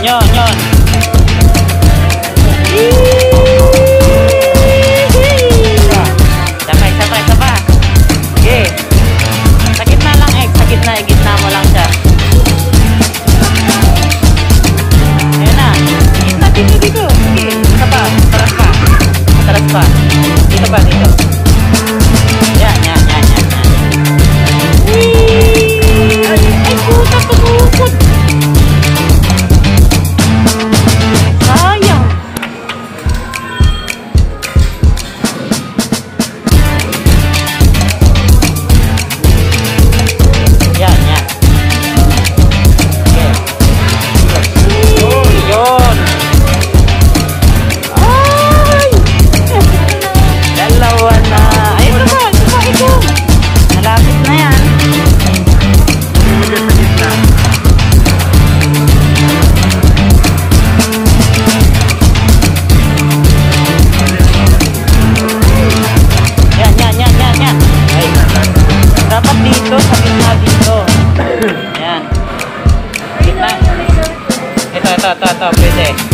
Yun. Sabay. Sige. Sa gitna lang, sa gitna mo lang siya. Ayan na. Gitna, dito. Sige, isa pa. Atras pa. Dito. Yan. Ay, puta, pag-uukot. Sayang. Yan. Okay. Yun. Ay! Dalawa na. Ay, ito. Malapit na yan. Yan. Ay, dapat dito, sa gitna dito. Yan. Gitna. Ito, pwede.